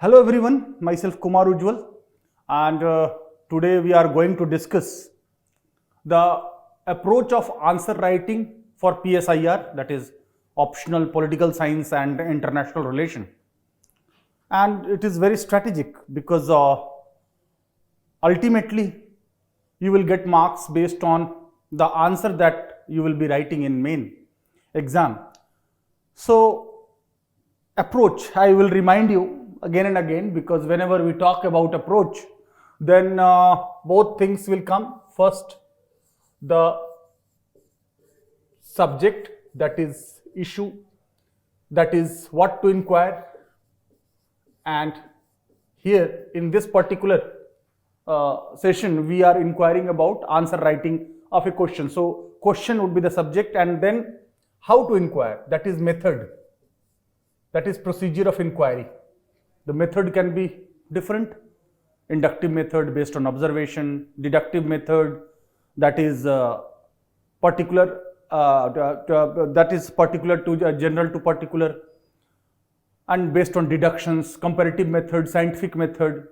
Hello everyone, myself Kumar Ujwal, and today we are going to discuss the approach of answer writing for PSIR, that is optional political science and international relation. And it is very strategic because ultimately you will get marks based on the answer that you will be writing in main exam. So approach, I will remind you again and again, because whenever we talk about approach, then both things will come. First, the subject, that is issue, that is what to inquire, and here in this particular session we are inquiring about answer writing of a question. So question would be the subject, and then how to inquire, that is method, that is procedure of inquiry. The method can be different: inductive method based on observation, deductive method, that is particular to general to particular, and based on deductions, comparative method, scientific method.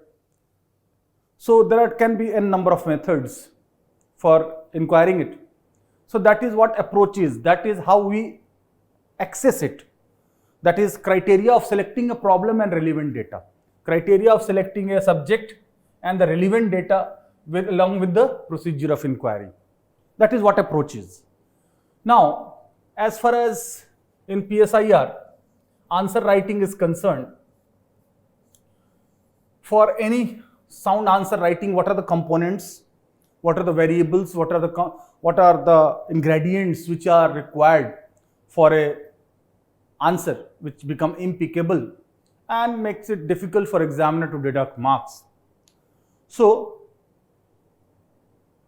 So there can be a number of methods for inquiring it. So that is what approach is, that is how we access it. That is criteria of selecting a problem and relevant data, criteria of selecting a subject and the relevant data along with the procedure of inquiry. That is what approach is. Now, as far as in PSIR answer writing is concerned, for any sound answer writing, what are the components, what are the variables, what are the ingredients which are required for a answer which become impeccable and makes it difficult for examiner to deduct marks. So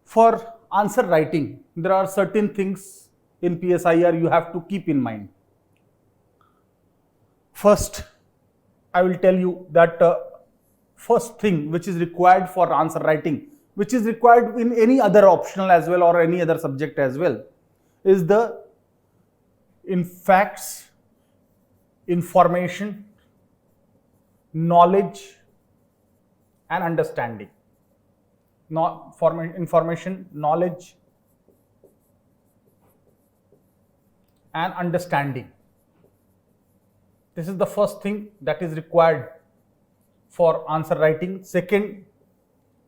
for answer writing, there are certain things in PSIR you have to keep in mind. First, I will tell you that first thing which is required for answer writing, which is required in any other optional as well or any other subject as well, is the facts, information, knowledge and understanding. Information, knowledge and understanding. This is the first thing that is required for answer writing. Second,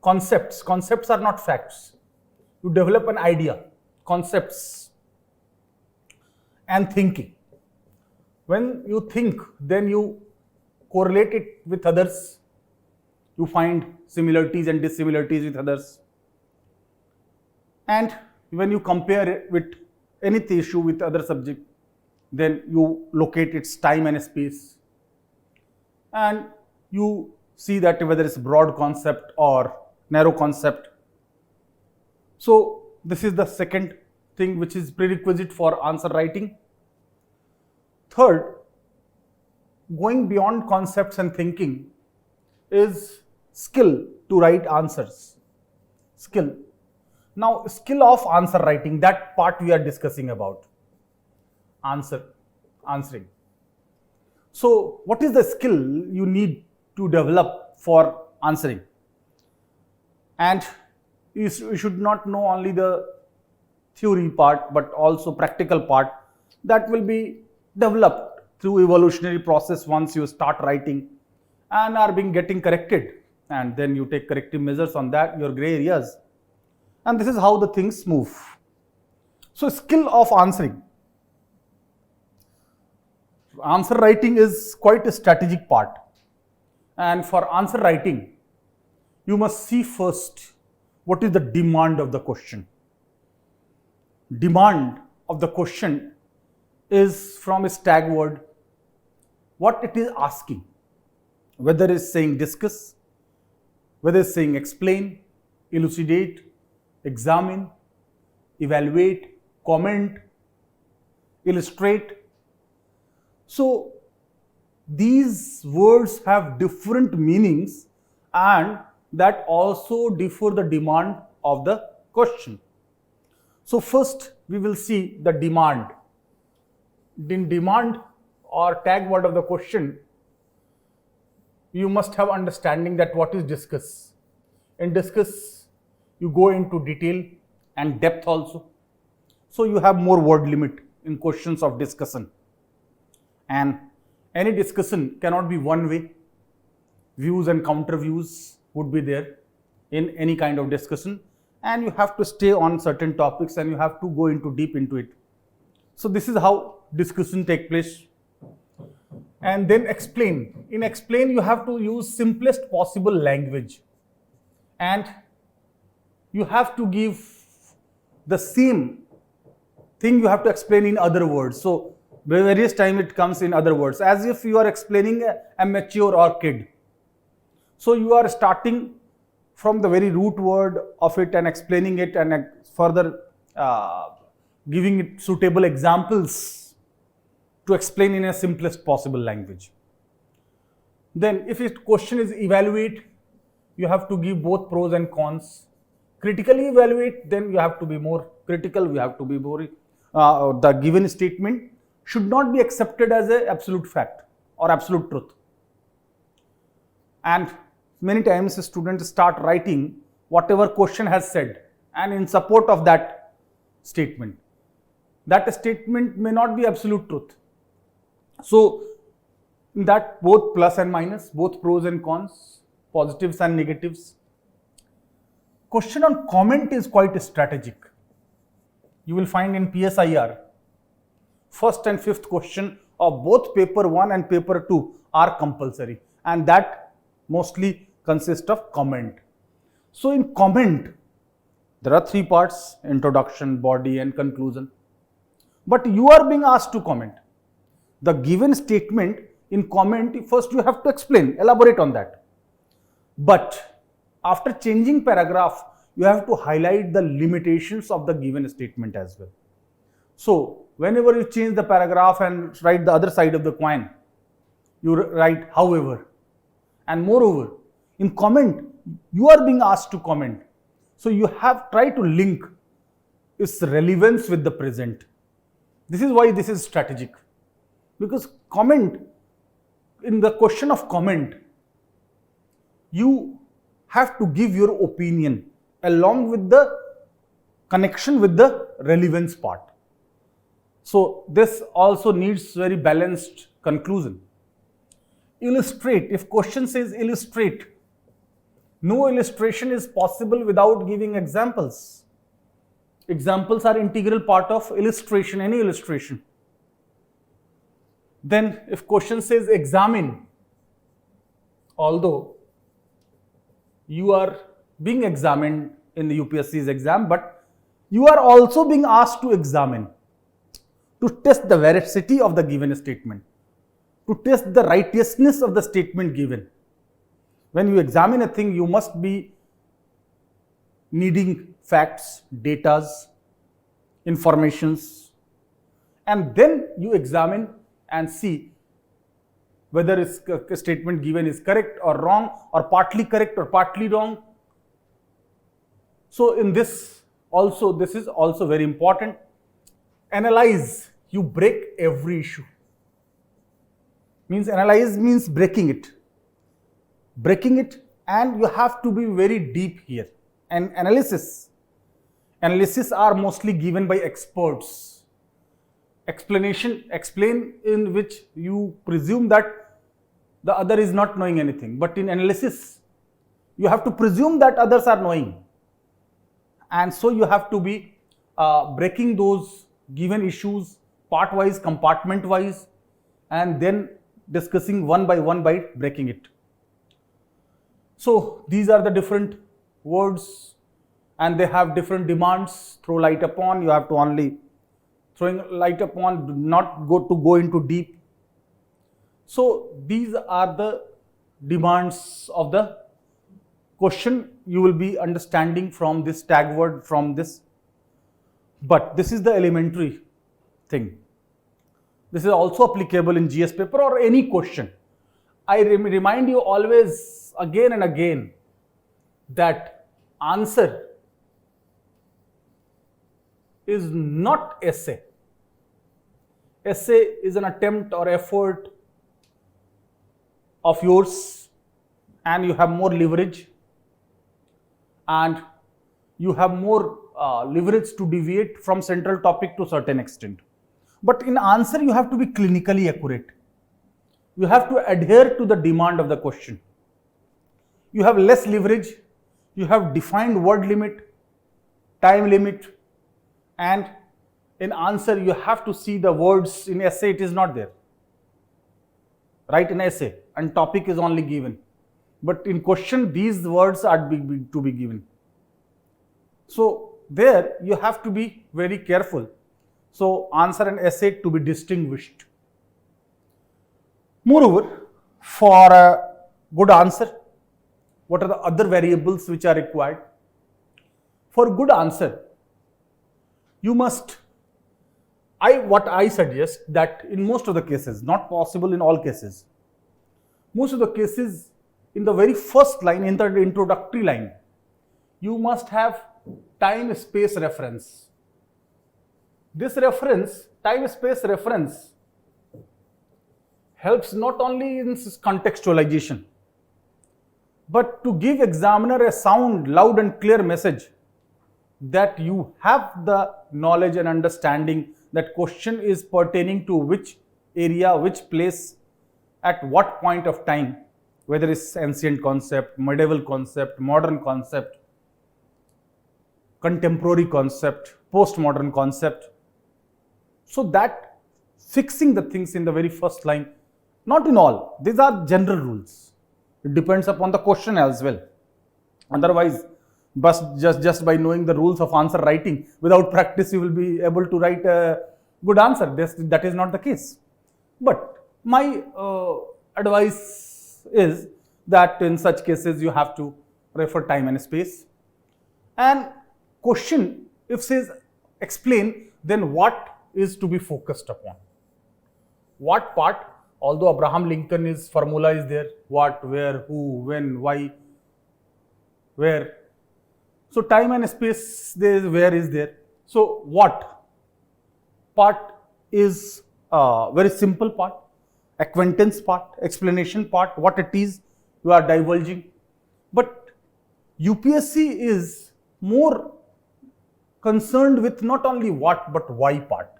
concepts. Concepts are not facts. You develop an idea, concepts and thinking. When you think, then you correlate it with others. You find similarities and dissimilarities with others. And when you compare it with any issue with other subject, then you locate its time and space. And you see that whether it's broad concept or narrow concept. So this is the second thing which is prerequisite for answer writing. Third, going beyond concepts and thinking is skill to write answers. Skill. Now, skill of answer writing, that part we are discussing about. Answering. So, what is the skill you need to develop for answering? And you should not know only the theory part, but also practical part that will be developed through evolutionary process once you start writing and are getting corrected, and then you take corrective measures on that, your gray areas, and this is how the things move. So skill of answering. Answer writing is quite a strategic part, and for answer writing you must see first what is the demand of the question. Demand of the question is from a tag word, what it is asking, whether it's saying discuss, whether it's saying explain, elucidate, examine, evaluate, comment, illustrate. So these words have different meanings, and that also differ the demand of the question. So first we will see the demand. In demand or tag word of the question, you must have understanding that what is discuss. In discuss, you go into detail and depth also. So you have more word limit in questions of discussion. And any discussion cannot be one way. Views and counter views would be there in any kind of discussion, and you have to stay on certain topics and you have to go into deep into it. So this is how discussion take place. And then explain. In explain, you have to use simplest possible language, and you have to give the same thing you have to explain in other words. So various time it comes in other words, as if you are explaining a mature or kid. So you are starting from the very root word of it and explaining it, and further giving it suitable examples to explain in a simplest possible language. Then if it question is evaluate, you have to give both pros and cons. Critically evaluate, then you have to be more critical, you have to be more, the given statement should not be accepted as an absolute fact or absolute truth. And many times students start writing whatever question has said and in support of that statement. That statement may not be absolute truth. So that both plus and minus, both pros and cons, positives and negatives. Question on comment is quite strategic. You will find in PSIR, first and fifth question of both paper 1 and paper 2 are compulsory, and that mostly consists of comment. So in comment, there are three parts: introduction, body and conclusion. But you are being asked to comment. The given statement in comment, first you have to explain, elaborate on that. But after changing paragraph, you have to highlight the limitations of the given statement as well. So whenever you change the paragraph and write the other side of the coin, you write however. And moreover, in comment, you are being asked to comment. So you have tried to link its relevance with the present. This is why this is strategic. Because comment, in the question of comment, you have to give your opinion along with the connection with the relevance part. So this also needs very balanced conclusion. Illustrate. If question says illustrate, no illustration is possible without giving examples. Examples are integral part of illustration, any illustration. Then if question says examine, although you are being examined in the UPSC's exam, but you are also being asked to examine, to test the veracity of the given statement, to test the righteousness of the statement given. When you examine a thing, you must be needing facts, datas, informations, and then you examine and see whether a statement given is correct or wrong, or partly correct or partly wrong. So in this also, this is also very important. Analyze. You break every issue. Means analyze means breaking it. Breaking it, and you have to be very deep here. And analysis are mostly given by experts. Explain in which you presume that the other is not knowing anything. But in analysis, you have to presume that others are knowing. And so you have to be breaking those given issues part-wise, compartment-wise, and then discussing one by breaking it. So these are the different words, and they have different demands. Throw light upon, you have to only throwing light upon, not go into deep. So these are the demands of the question you will be understanding from this tag word, from this. But this is the elementary thing. This is also applicable in GS paper or any question. I remind you always again and again that answer is not essay. Essay is an attempt or effort of yours and you have more leverage, and you have more leverage to deviate from central topic to a certain extent. But in answer, you have to be clinically accurate. You have to adhere to the demand of the question. You have less leverage, you have defined word limit, time limit, and in answer you have to see the words. In essay it is not there. Write an essay and topic is only given. But in question these words are to be given. So there you have to be very careful. So answer and essay to be distinguished. Moreover, for a good answer, what are the other variables which are required? For good answer, you must, what I suggest that in most of the cases, not possible in all cases, most of the cases in the very first line, in the introductory line, you must have time-space reference. This reference, time-space reference, helps not only in contextualization, but to give examiner a sound, loud and clear message that you have the knowledge and understanding that question is pertaining to which area, which place, at what point of time, whether it's ancient concept, medieval concept, modern concept, contemporary concept, postmodern concept. So that fixing the things in the very first line, not in all, these are general rules. It depends upon the question as well. Otherwise, but just by knowing the rules of answer writing, without practice you will be able to write a good answer. That is not the case. But my advice is that in such cases you have to refer time and space. And question, if says explain, then what is to be focused upon? What part? Although Abraham Lincoln is formula is there, what, where, who, when, why, where. So time and space, there is where is there. So what part is very simple part, acquaintance part, explanation part, what it is you are divulging. But UPSC is more concerned with not only what but why part,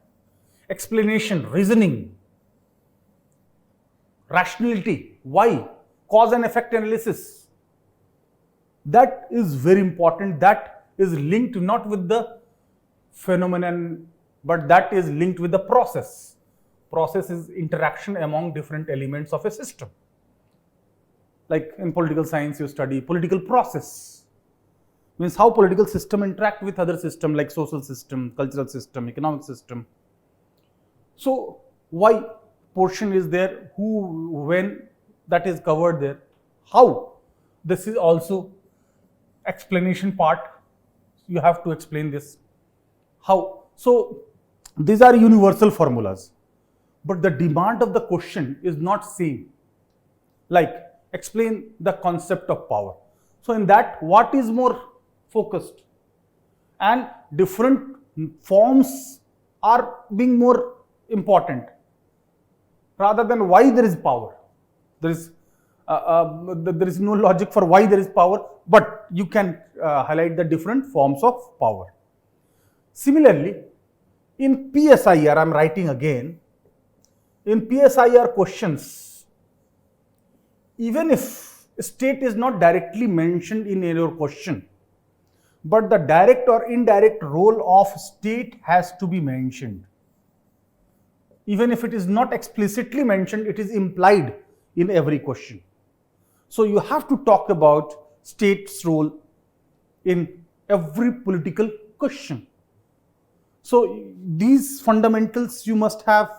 explanation, reasoning, rationality, why, cause and effect analysis. That is very important. That is linked not with the phenomenon, but that is linked with the process. Process is interaction among different elements of a system. Like in political science, you study political process. Means how political system interact with other system like social system, cultural system, economic system. So why portion is there, who, when, that is covered there. How, this is also explanation part, you have to explain this. How? So these are universal formulas, but the demand of the question is not same. Like explain the concept of power. So in that, what is more focused? And different forms are being more important rather than why there is power. There is no logic for why there is power, but you can highlight the different forms of power. Similarly, in PSIR, I am writing again, in PSIR questions, even if state is not directly mentioned in your question, but the direct or indirect role of state has to be mentioned. Even if it is not explicitly mentioned, it is implied in every question. So you have to talk about state's role in every political question. So these fundamentals you must have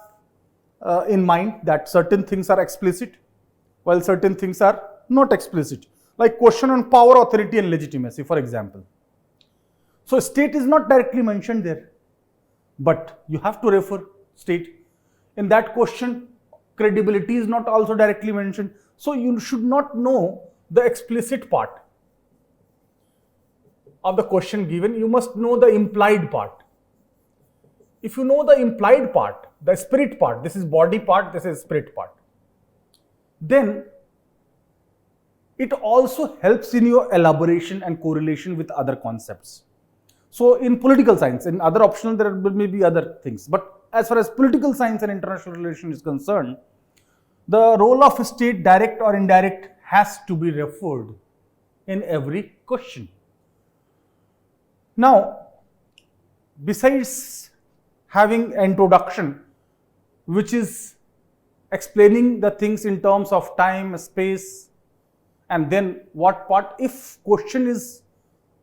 in mind, that certain things are explicit while certain things are not explicit. Like question on power, authority and legitimacy, for example. So state is not directly mentioned there, but you have to refer state. In that question, credibility is not also directly mentioned. So you should not know the explicit part of the question given, you must know the implied part. If you know the implied part, the spirit part, this is body part, this is spirit part, then it also helps in your elaboration and correlation with other concepts. So in political science, in other optional there may be other things, but as far as political science and international relations is concerned, the role of a state, direct or indirect, has to be referred in every question. Now, besides having an introduction which is explaining the things in terms of time, space, and then what part, if question is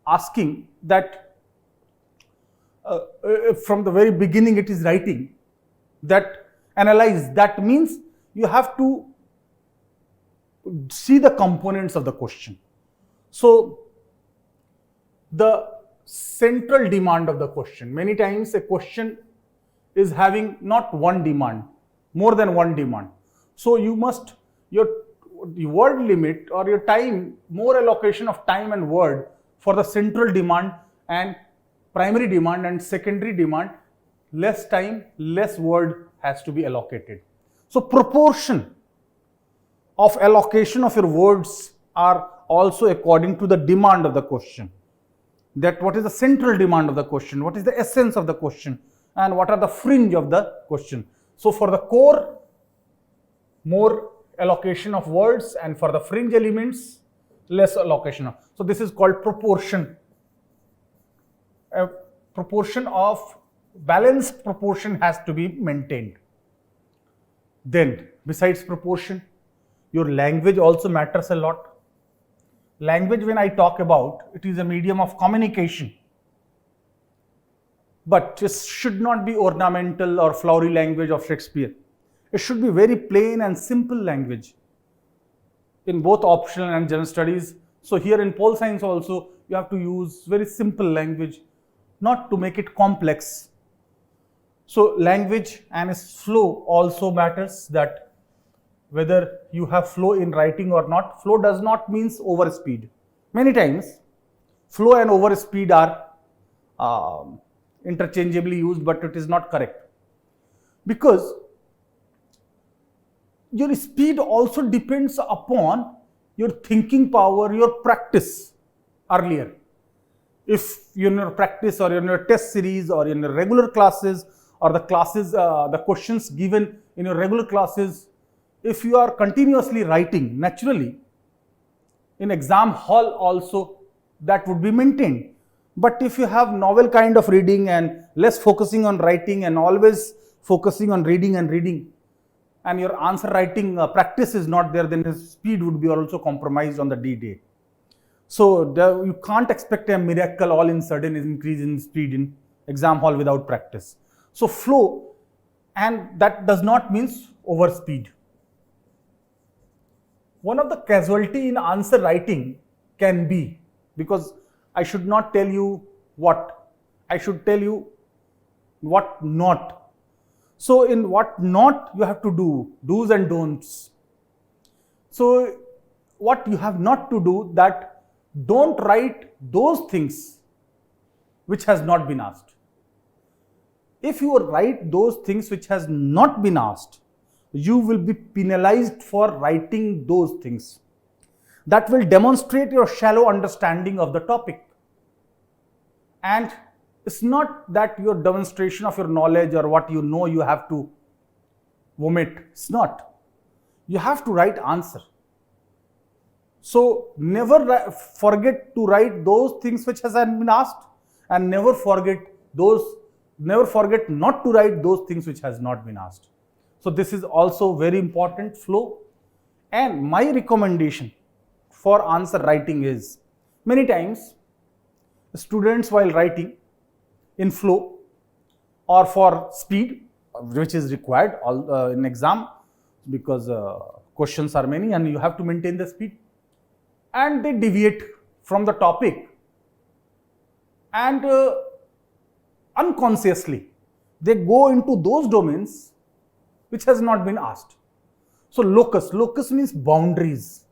asking that from the very beginning it is writing that analyze, that means you have to see the components of the question. So the central demand of the question, many times a question is having not one demand, more than one demand. So you must, your word limit or your time, more allocation of time and word for the central demand and primary demand and secondary demand, less time, less word has to be allocated. So proportion of allocation of your words are also according to the demand of the question. That what is the central demand of the question, what is the essence of the question, and what are the fringe of the question. So for the core, more allocation of words, and for the fringe elements, less allocation of. So this is called proportion. A proportion of balanced proportion has to be maintained. Then besides proportion, your language also matters a lot. Language, when I talk about, it is a medium of communication, but it should not be ornamental or flowery language of Shakespeare. It should be very plain and simple language in both optional and general studies. So here in pol science also, you have to use very simple language, not to make it complex. So language and its flow also matters, that whether you have flow in writing or not. Flow does not means over speed. Many times flow and over speed are interchangeably used, but it is not correct, because your speed also depends upon your thinking power, your practice earlier. If you're in your practice or in your test series or in your regular classes or the classes, the questions given in your regular classes, if you are continuously writing, naturally in exam hall also that would be maintained. But if you have novel kind of reading and less focusing on writing and always focusing on reading, and your answer writing practice is not there, then the speed would be also compromised on the D-Day. So you can't expect a miracle all in sudden increase in speed in exam hall without practice. So flow, and that does not mean over speed. One of the casualty in answer writing can be, because I should not tell you what, I should tell you what not. So in what not you have to do, do's and don'ts. So what you have not to do, that don't write those things which has not been asked. If you write those things which has not been asked, you will be penalized for writing those things. That will demonstrate your shallow understanding of the topic. And it's not that your demonstration of your knowledge or what you know you have to vomit. It's not. You have to write answer. So never forget to write those things which has been asked, and never forget not to write those things which has not been asked. So this is also very important, flow. And my recommendation for answer writing is, many times students while writing in flow or for speed, which is required in exam, because questions are many and you have to maintain the speed, and they deviate from the topic, and unconsciously they go into those domains which has not been asked. So locus means boundaries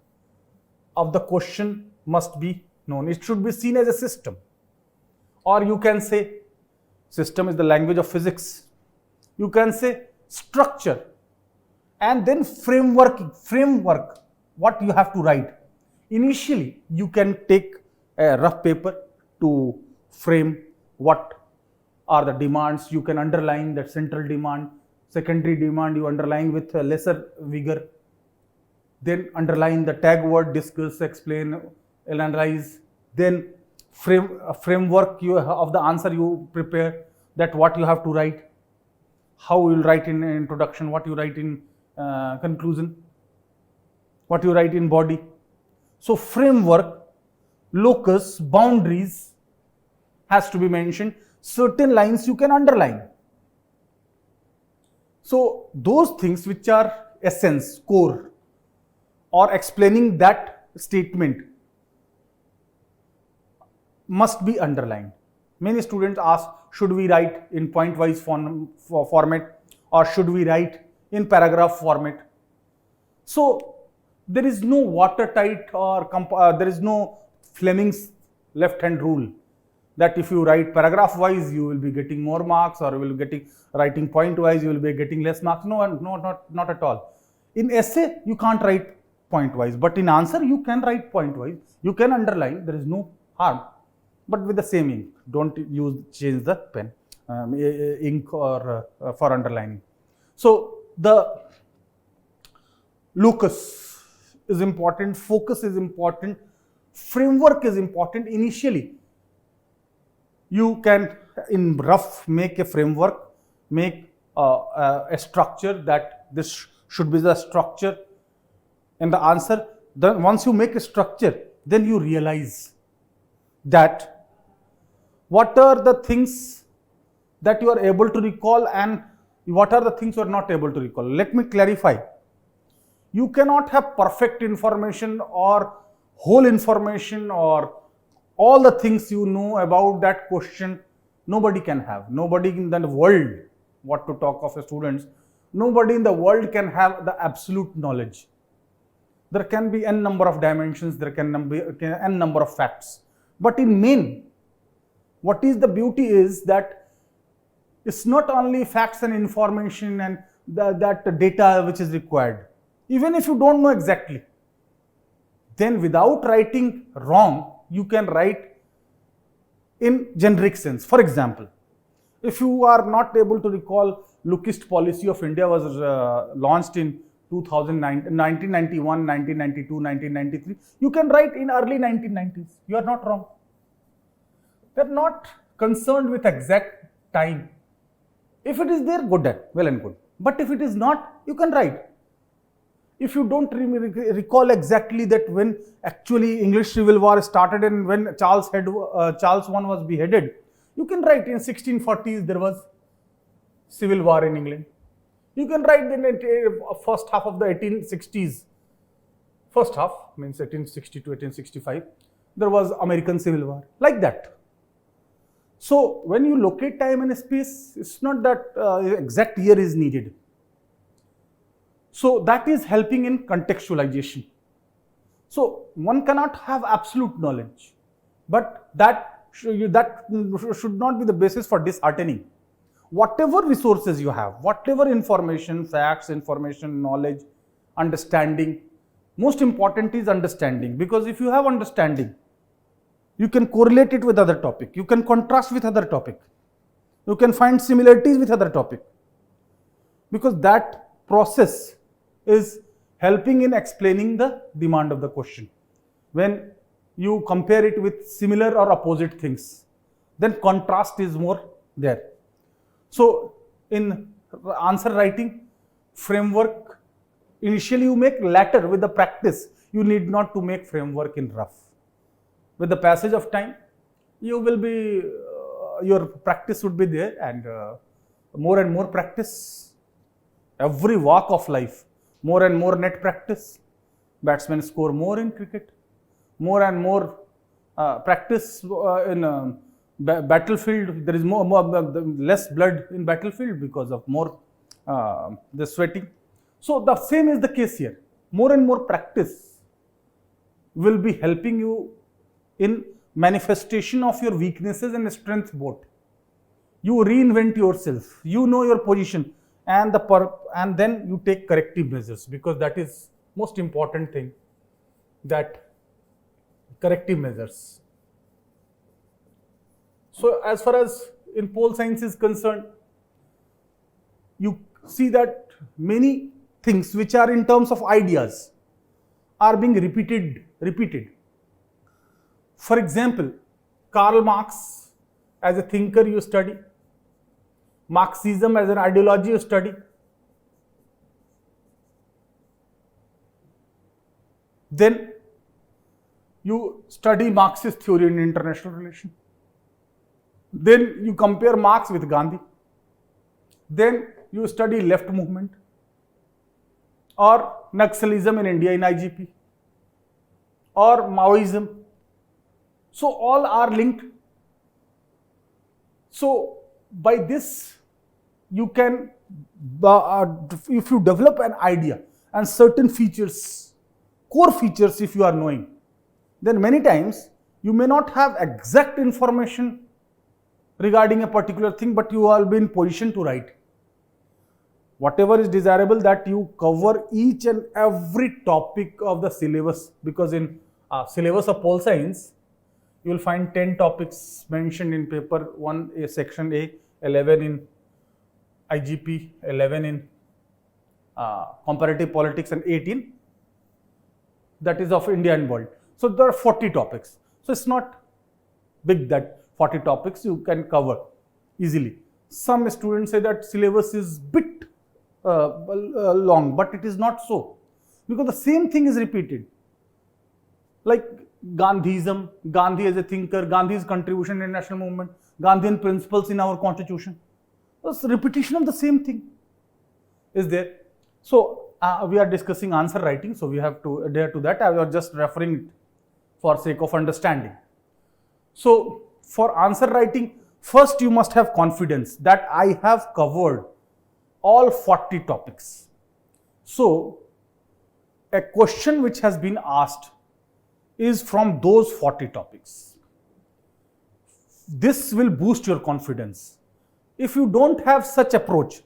of the question must be known. It should be seen as a system, or you can say system is the language of physics. You can say structure, and then framework, what you have to write. Initially, you can take a rough paper to frame what are the demands. You can underline that central demand, secondary demand you underline with a lesser vigor. Then underline the tag word, discuss, explain, analyze. Then framework of the answer you prepare, that what you have to write, how you will write in introduction, what you write in conclusion, what you write in body. So framework, locus, boundaries has to be mentioned. Certain lines you can underline. So those things which are essence, core, or explaining that statement must be underlined. Many students ask, should we write in point-wise format or should we write in paragraph format? So there is no watertight or there is no Fleming's left-hand rule that if you write paragraph-wise, you will be getting more marks, or you will be getting writing point-wise, you will be getting less marks. No, not at all. In essay, you can't write point-wise, but in answer, you can write point-wise. You can underline. There is no harm. But with the same ink, don't change the pen, ink or for underlining. So the locus is important, focus is important, framework is important. Initially, you can in rough make a framework, make a structure, that this should be the structure in the answer. Then once you make a structure, then you realize that what are the things that you are able to recall and what are the things you are not able to recall. Let me clarify. You cannot have perfect information or whole information or all the things you know about that question. Nobody can have. Nobody in the world, what to talk of students, nobody in the world can have the absolute knowledge. There can be n number of dimensions, there can be n number of facts. But in main, what is the beauty is that it's not only facts and information and that data which is required. Even if you don't know exactly, then without writing wrong, you can write in generic sense. For example, if you are not able to recall, Lookist policy of India was launched in 1991, 1992, 1993. You can write in early 1990s. You are not wrong. They are not concerned with exact time. If it is there, good, well and good. But if it is not, you can write. If you don't recall exactly that when actually English Civil War started and when Charles I was beheaded, you can write in 1640s there was civil war in England. You can write in the first half of the 1860s. First half means 1860 to 1865. There was American Civil War, like that. So when you locate time and space, it's not that exact year is needed. So that is helping in contextualization. So one cannot have absolute knowledge, but that should not be the basis for disheartening. Whatever resources you have, whatever information, facts, information, knowledge, understanding, most important is understanding, because if you have understanding, you can correlate it with other topic, you can contrast with other topic, you can find similarities with other topic, because that process is helping in explaining the demand of the question. When you compare it with similar or opposite things, then contrast is more there. So in answer writing, framework, initially you make, later with the practice, you need not to make framework in rough. With the passage of time, you will be, your practice would be there, and more and more practice, every walk of life, more and more net practice. Batsmen score more in cricket, more and more practice in battlefield. There is less blood in battlefield because of more the sweating. So the same is the case here. More and more practice will be helping you in manifestation of your weaknesses and strengths both. You reinvent yourself, you know your position, and then you take corrective measures, because that is most important thing, that corrective measures. So as far as in pole science is concerned, you see that many things which are in terms of ideas are being repeated. For example, Karl Marx as a thinker you study, Marxism as an ideology you study, then you study Marxist theory in international relations. Then you compare Marx with Gandhi. Then you study left movement or Naxalism in India in IGP or Maoism. So all are linked. So by this you can, if you develop an idea and certain features, core features if you are knowing, then many times you may not have exact information regarding a particular thing, but you will be in position to write. Whatever is desirable, that you cover each and every topic of the syllabus, because in syllabus of pole science, you will find 10 topics mentioned in paper 1, section A, 11 in IGP, 11 in comparative politics, and 18 that is of India and world. So there are 40 topics. So it's not big that 40 topics you can cover easily. Some students say that syllabus is bit long, but it is not so, because the same thing is repeated. Like Gandhism, Gandhi as a thinker, Gandhi's contribution in national movement, Gandhian principles in our constitution. It's repetition of the same thing is there. So we are discussing answer writing, so we have to adhere to that. I was just referring it for sake of understanding. So for answer writing, first you must have confidence that I have covered all 40 topics. So a question which has been asked is from those 40 topics. This will boost your confidence. If you don't have such approach,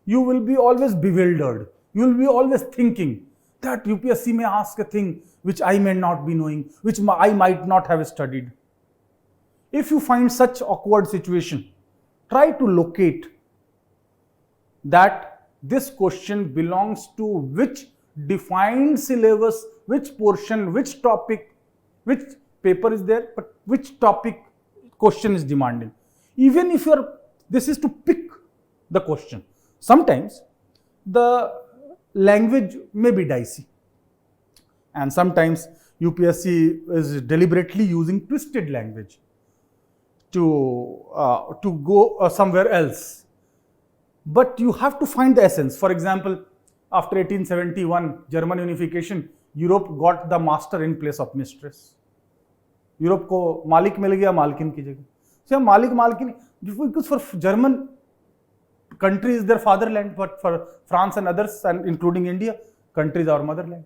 you will be always bewildered. You will be always thinking that UPSC may ask a thing which I may not be knowing, which I might not have studied. If you find such awkward situation, try to locate that this question belongs to which defined syllabus, which portion, which topic, which paper is there, but which topic question is demanding. Even if this is to pick the question. Sometimes the language may be dicey, and sometimes UPSC is deliberately using twisted language to go somewhere else. But you have to find the essence. For example, after 1871 German unification, Europe got the master in place of mistress. Europe को मालिक मिल गया मालकिन की जगह. So मालिक मालकिन, because for German country is their fatherland, but for France and others, and including India, country is our motherland.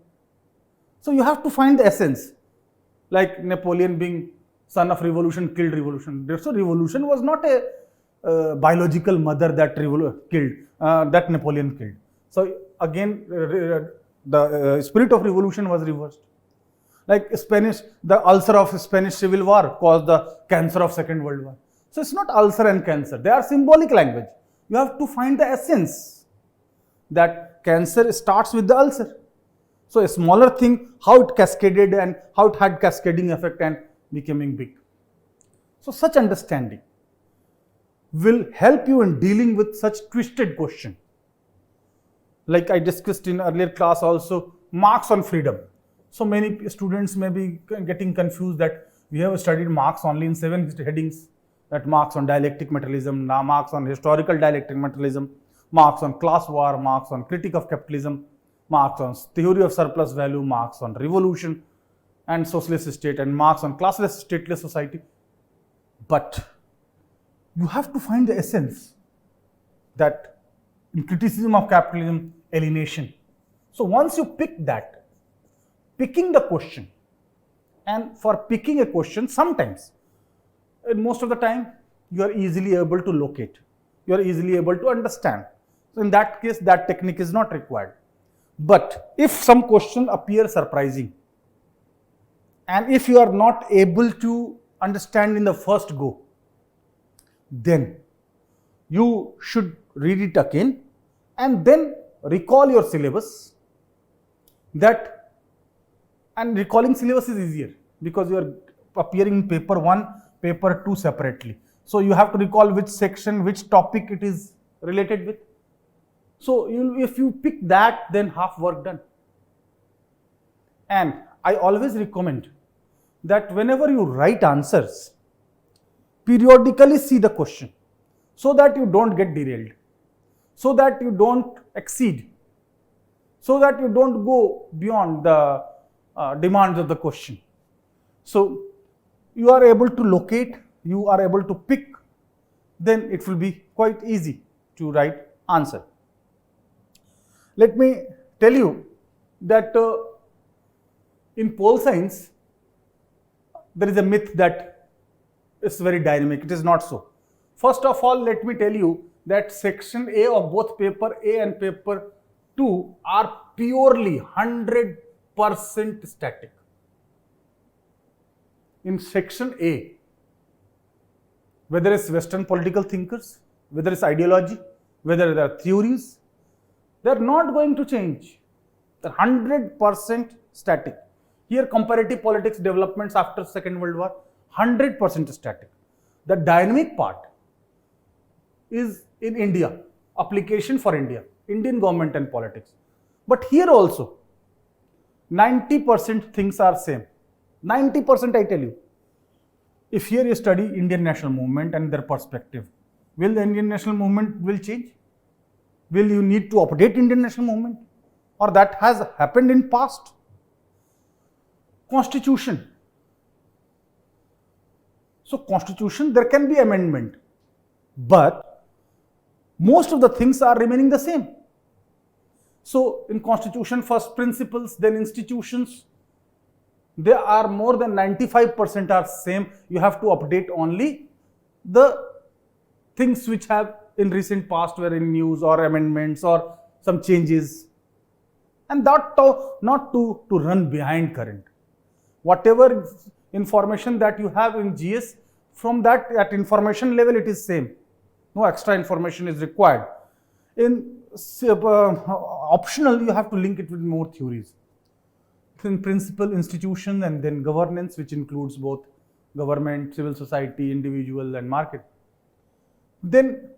So you have to find the essence. Like Napoleon being son of revolution killed revolution. So revolution was not a biological mother that killed, that Napoleon killed. So again, the spirit of revolution was reversed. Like the ulcer of Spanish Civil War caused the cancer of Second World War. So it's not ulcer and cancer. They are symbolic language. You have to find the essence that cancer starts with the ulcer. So a smaller thing, how it cascaded and how it had cascading effect and becoming big. So such understanding will help you in dealing with such twisted question. Like I discussed in earlier class also, Marx on freedom. So many students may be getting confused that we have studied Marx only in 7 headings, that Marx on dialectic materialism, Marx on historical dialectic materialism, Marx on class war, Marx on critique of capitalism, Marx on theory of surplus value, Marx on revolution and socialist state, and Marx on classless stateless society. But you have to find the essence, that in criticism of capitalism, alienation. So once you pick that, picking the question, and for picking a question, sometimes, and most of the time, you are easily able to locate, you are easily able to understand. So in that case, that technique is not required. But if some question appears surprising, And if you are not able to understand in the first go, then you should read it again and then recall your syllabus. That, and recalling syllabus is easier because you are appearing in paper 1, paper 2 separately. So you have to recall which section, which topic it is related with. So if you pick that, then half work done. And I always recommend that whenever you write answers, periodically see the question so that you don't get derailed, so that you don't exceed, so that you don't go beyond the demands of the question. So you are able to locate, you are able to pick, then it will be quite easy to write answer. Let me tell you that in pole science, there is a myth that is very dynamic. It is not so. First of all, let me tell you that section A of both paper A and paper 2 are purely 100% static. In section A, whether it's Western political thinkers, whether it's ideology, whether there are theories, they are not going to change. They are 100% static. Here, comparative politics developments after Second World War, 100% static. The dynamic part is in India, application for India, Indian government and politics. But here also, 90% things are same. 90% I tell you. If here you study Indian national movement and their perspective, will the Indian national movement will change? Will you need to update Indian national movement? Or that has happened in past? Constitution. So constitution, there can be amendment, but most of the things are remaining the same. So in constitution, first principles, then institutions, they are more than 95% are same. You have to update only the things which have in recent past were in news or amendments or some changes, and that not to run behind current. Whatever information that you have in GS, from that at information level it is same. No extra information is required. In optional, you have to link it with more theories. In principle, institution, and then governance, which includes both government, civil society, individual and market. Then,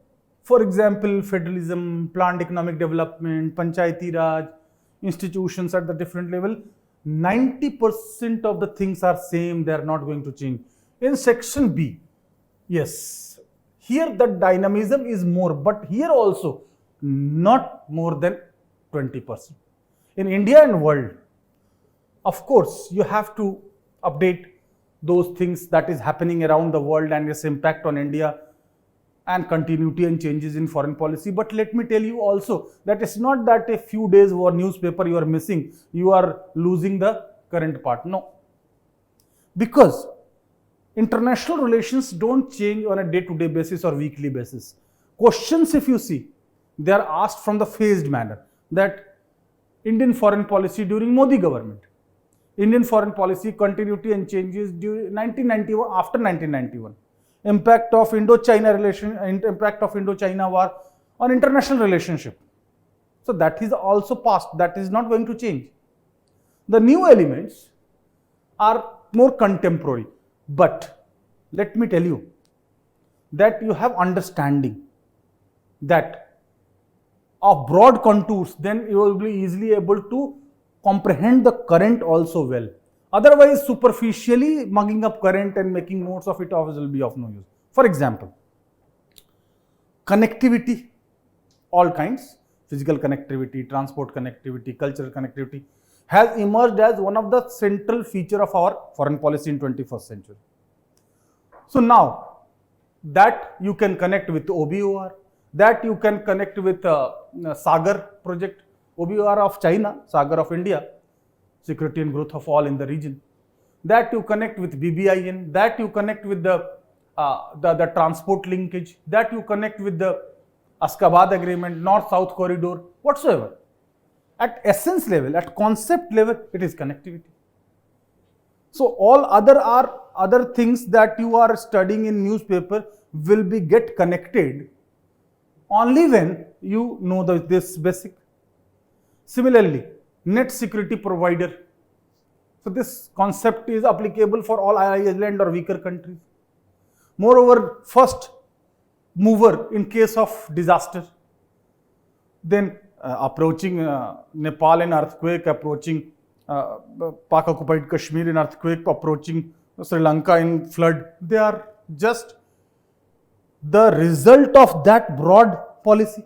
for example, federalism, planned economic development, panchayati raj, institutions at the different level, 90% of the things are same, they are not going to change. In section B, yes, here the dynamism is more, but here also not more than 20%. In India and world, of course, you have to update those things that is happening around the world and its impact on India and continuity and changes in foreign policy. But let me tell you also that it's not that a few days or newspaper you are missing, you are losing the current part. No. Because international relations don't change on a day-to-day basis or weekly basis. Questions, if you see, they are asked from the phased manner. That Indian foreign policy during Modi government, Indian foreign policy continuity and changes during 1991, after 1991. Impact of Indo-China war on international relationship. So that is also past, that is not going to change. The new elements are more contemporary, but let me tell you that you have understanding that of broad contours, then you will be easily able to comprehend the current also well. Otherwise, superficially mugging up current and making notes of it will be of no use. For example, connectivity, all kinds, physical connectivity, transport connectivity, cultural connectivity, has emerged as one of the central feature of our foreign policy in 21st century. So now, that you can connect with OBOR, that you can connect with Sagar project, OBOR of China, Sagar of India, security and growth of all in the region. That you connect with BBIN, that you connect with the transport linkage, that you connect with the Ashgabat agreement, North-South corridor, whatsoever. At essence level, at concept level, it is connectivity. So all other things that you are studying in newspaper will be get connected only when you know this basic. Similarly, net security provider. So this concept is applicable for all island or weaker countries. Moreover, first mover in case of disaster. Then approaching Nepal in earthquake, approaching Pak occupied Kashmir in earthquake, approaching Sri Lanka in flood. They are just the result of that broad policy.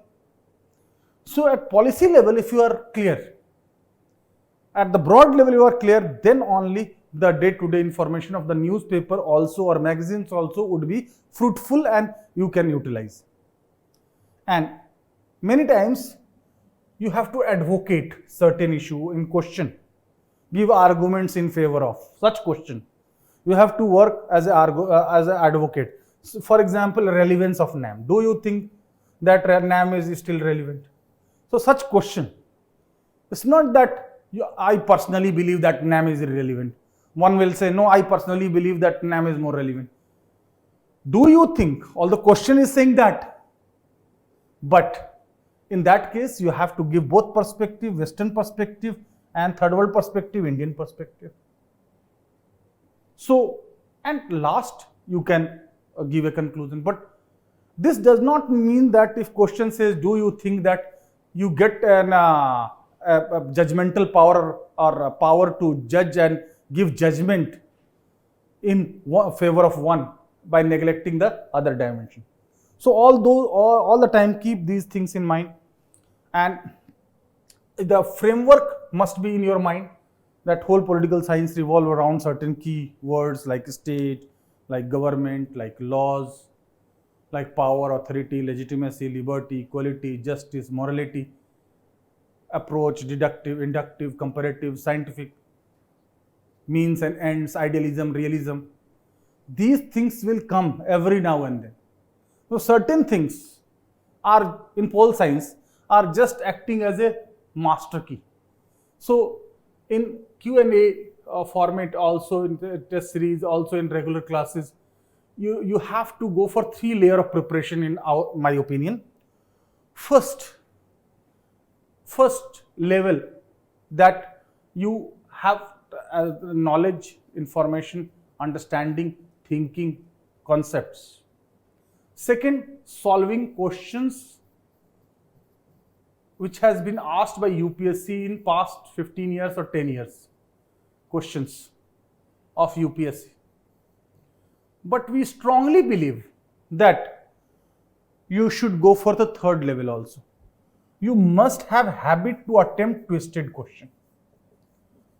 So at policy level, if you are clear, at the broad level you are clear, then only the day-to-day information of the newspaper also or magazines also would be fruitful and you can utilize. And many times you have to advocate certain issue in question, give arguments in favor of such question. You have to work as an advocate. So for example, relevance of NAM. Do you think that NAM is still relevant? So such question. It's not that I personally believe that NAM is irrelevant. One will say, no, I personally believe that NAM is more relevant. Do you think, although question is saying that, but in that case, you have to give both perspective, Western perspective and third world perspective, Indian perspective. So, and last, you can give a conclusion. But this does not mean that if question says, do you think that you get an a judgmental power or a power to judge and give judgment in favor of one by neglecting the other dimension. So all the time keep these things in mind, and the framework must be in your mind. That whole political science revolve around certain key words like state, like government, like laws, like power, authority, legitimacy, liberty, equality, justice, morality, approach, deductive, inductive, comparative, scientific, means and ends, idealism, realism. These things will come every now and then. So certain things are in pole science are just acting as a master key. So in Q&A format, also in the test series, also in regular classes, you have to go for 3 layers of preparation in my opinion. First level, that you have knowledge, information, understanding, thinking, concepts. Second, solving questions which has been asked by UPSC in past 15 years or 10 years. Questions of UPSC. But we strongly believe that you should go for the third level also. You must have habit to attempt twisted question,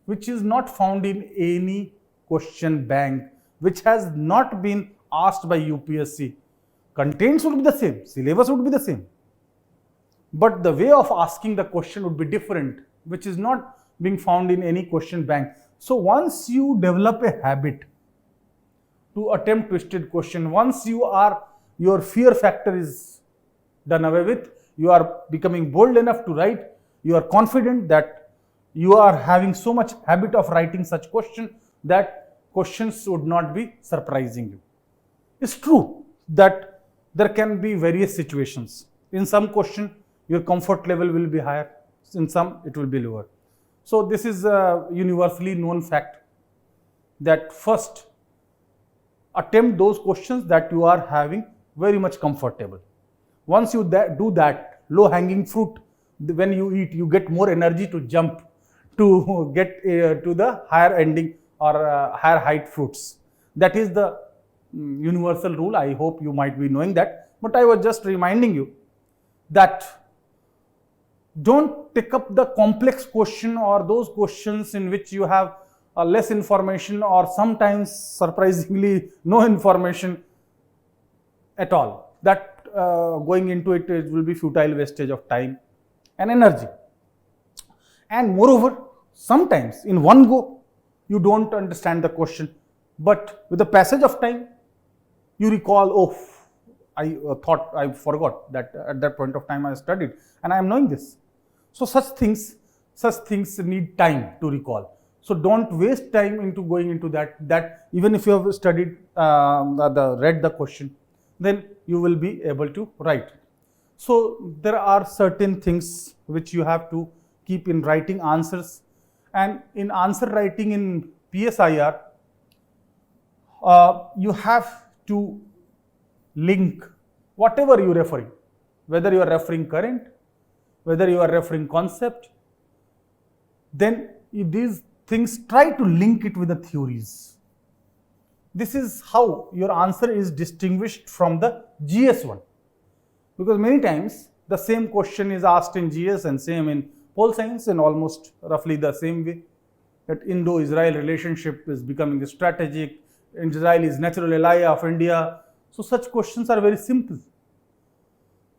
which is not found in any question bank, which has not been asked by UPSC. Contents would be the same, syllabus would be the same, but the way of asking the question would be different, which is not being found in any question bank. So once you develop a habit to attempt twisted question, once your fear factor is done away with, you are becoming bold enough to write, you are confident that you are having so much habit of writing such question that questions would not be surprising you. It's true that there can be various situations. In some question, your comfort level will be higher, in some it will be lower. So this is a universally known fact that first attempt those questions that you are having very much comfortable. Once you do that, low hanging fruit, when you eat, you get more energy to jump to get to the higher ending or higher height fruits. That is the universal rule. I hope you might be knowing that, but I was just reminding you that don't take up the complex question or those questions in which you have less information or sometimes surprisingly no information at all. That going into it will be futile wastage of time and energy. And moreover, sometimes in one go you don't understand the question, but with the passage of time you recall, oh, I thought I forgot that at that point of time I studied and I am knowing this. So such things need time to recall. So don't waste time into going into that even if you have studied read the question, then you will be able to write. So there are certain things which you have to keep in writing answers, and in answer writing in PSIR, you have to link whatever you are referring, whether you are referring current, whether you are referring concept, then these things try to link it with the theories. This is how your answer is distinguished from the GS one, because many times the same question is asked in GS and same in pol science in almost roughly the same way, that Indo-Israel relationship is becoming strategic, Israel is natural ally of India. So such questions are very simple,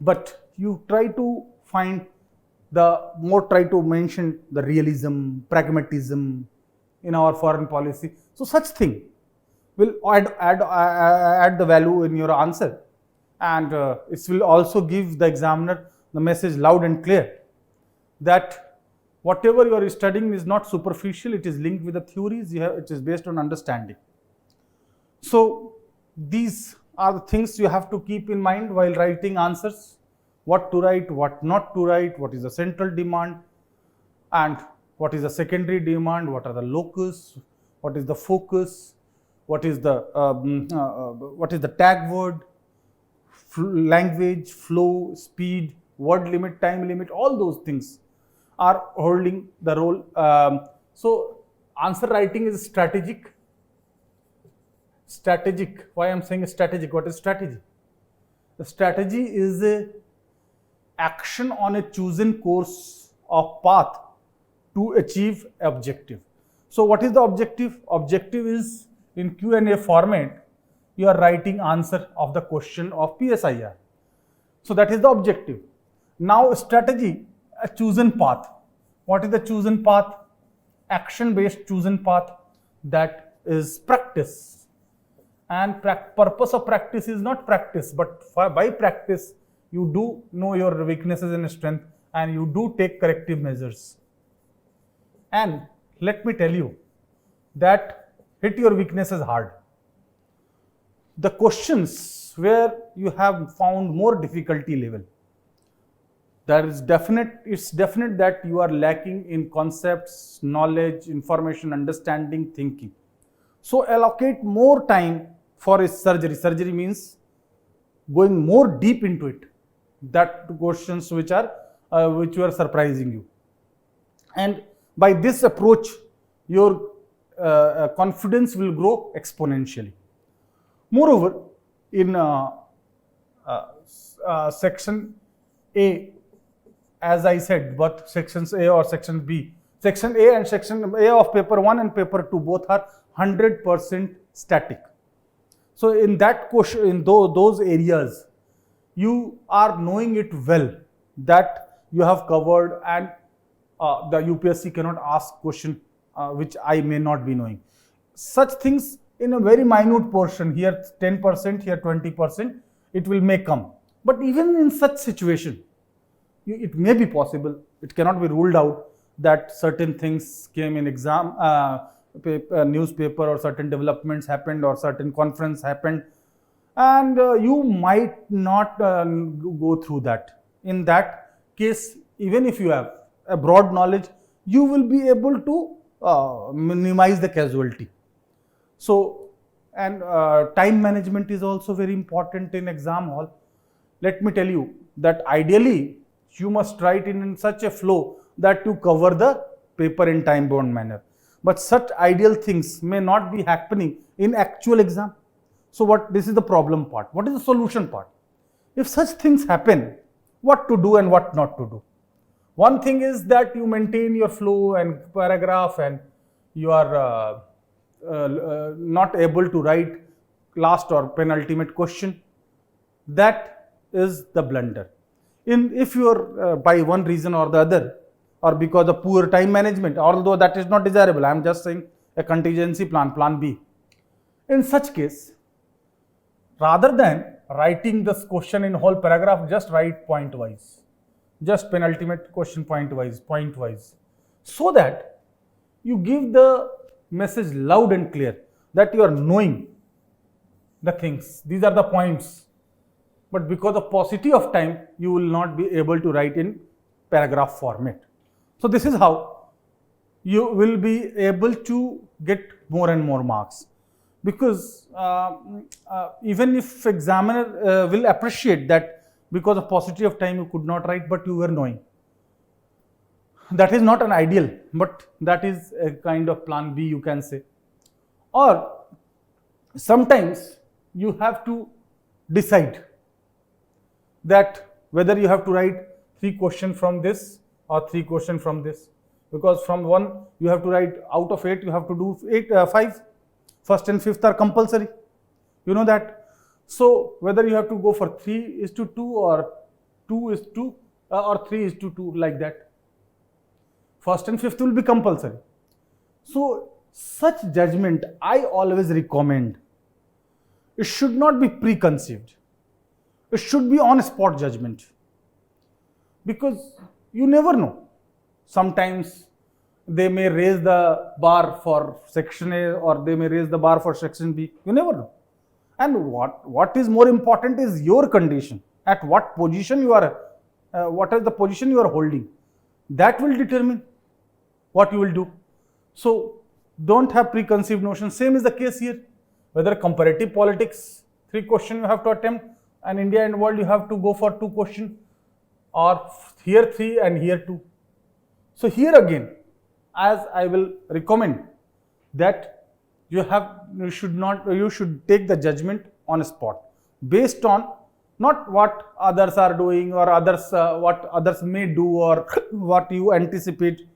but you try to find try to mention the realism, pragmatism in our foreign policy. So such thing will add the value in your answer, and it will also give the examiner the message loud and clear that whatever you are studying is not superficial, it is linked with the theories, it is based on understanding. So these are the things you have to keep in mind while writing answers: what to write, what not to write, what is the central demand, and what is the secondary demand, what are the locus, what is the focus, what is the tag word, language, flow, speed, word limit, time limit. All those things are holding the role. So answer writing is strategic. Why I am saying strategic? What is strategy? The strategy is a action on a chosen course of path to achieve objective. So what is the objective? Objective is in Q&A format, you are writing answer of the question of PSIR. So that is the objective. Now strategy, a chosen path. What is the chosen path? Action based chosen path, that is practice. And purpose of practice is not practice, but by practice you do know your weaknesses and strength, and you do take corrective measures. And let me tell you that hit your weaknesses hard. The questions where you have found more difficulty level, it's definite that you are lacking in concepts, knowledge, information, understanding, thinking. So allocate more time for a surgery. Surgery means going more deep into it, that questions which are surprising you. And by this approach, your confidence will grow exponentially. Moreover, in section A, as I said, both sections A or section B, section A and section A of paper 1 and paper 2 both are 100% static. So in that question, in those areas, you are knowing it well that you have covered, and the UPSC cannot ask question which I may not be knowing. Such things in a very minute portion, here 10%, here 20%, it may come. But even in such situation, it may be possible, it cannot be ruled out that certain things came in exam, newspaper, or certain developments happened, or certain conference happened, and you might not go through that. In that case, even if you have a broad knowledge, you will be able to minimize the casualty. So, and time management is also very important in exam hall. Let me tell you that ideally you must write in such a flow that you cover the paper in time bound manner. But such ideal things may not be happening in actual exam. So this is the problem part. What is the solution part? If such things happen, what to do and what not to do? One thing is that you maintain your flow and paragraph, and you are not able to write last or penultimate question. That is the blunder. If you are by one reason or the other, or because of poor time management, although that is not desirable, I am just saying a contingency plan B. In such case, rather than writing this question in whole paragraph, just write point wise, just penultimate question point wise, so that you give the message loud and clear that you are knowing the things. These are the points. But because of paucity of time, you will not be able to write in paragraph format. So this is how you will be able to get more and more marks. Because even if examiner will appreciate that because of paucity of time you could not write, but you were knowing. That is not an ideal, but that is a kind of plan B, you can say. Or sometimes you have to decide that whether you have to write 3 questions from this or 3 questions from this, because from one you have to write out of 8 you have to do 5. First and fifth are compulsory, you know that. So whether you have to go for 3:2 or 2:2 or 3:2, like that. First and fifth will be compulsory. So such judgment I always recommend. It should not be preconceived. It should be on spot judgment. Because you never know. Sometimes they may raise the bar for section A or they may raise the bar for section B. You never know. And what is more important is your condition. At what position you are, what is the position you are holding. That will determine what you will do. So don't have preconceived notions. Same is the case here. Whether comparative politics, 3 questions you have to attempt, and India and world you have to go for 2 questions, or here 3 and here 2. So here again, as I will recommend that you should take the judgment on a spot based on not what others are doing or what others may do or what you anticipate,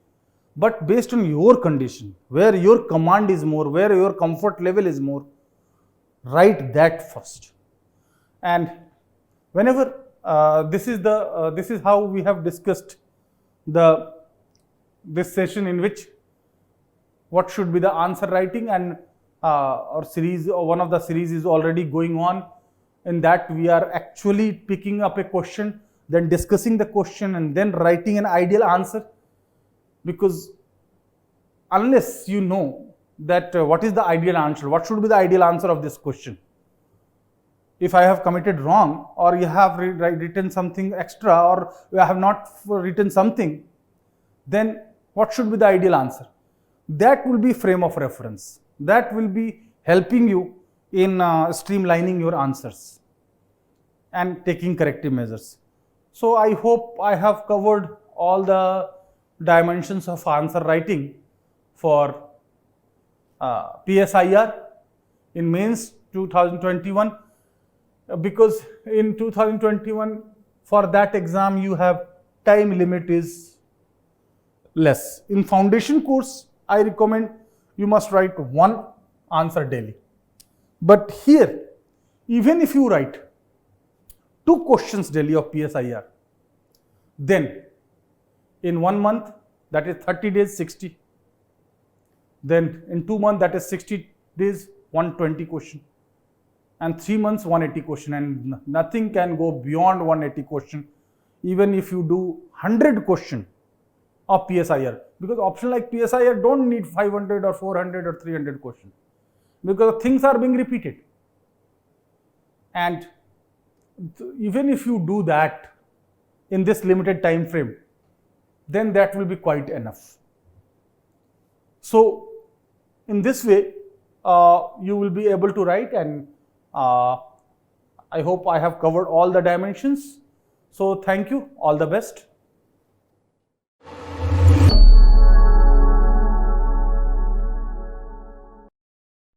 but based on your condition, where your command is more, where your comfort level is more. Write that first. And whenever this is how we have discussed this session, in which what should be the answer writing, and our series, or one of the series is already going on. In that we are actually picking up a question, then discussing the question, and then writing an ideal answer. Because unless you know that what is the ideal answer, what should be the ideal answer of this question, if I have committed wrong, or you have written something extra, or you have not written something, then what should be the ideal answer? That will be frame of reference. That will be helping you in streamlining your answers and taking corrective measures. So I hope I have covered all the dimensions of answer writing for PSIR in mains 2021, because in 2021 for that exam you have time limit is less. In foundation course, I recommend you must write 1 answer daily. But here, even if you write 2 questions daily of PSIR, then in 1 month, that is 30 days, 60. Then in 2 months, that is 60 days, 120 question. And 3 months, 180 question. And nothing can go beyond 180 question, even if you do 100 question of PSIR. Because option like PSIR don't need 500 or 400 or 300 questions. Because things are being repeated. And even if you do that in this limited time frame, then that will be quite enough. So in this way, you will be able to write, and I hope I have covered all the dimensions. So thank you, all the best.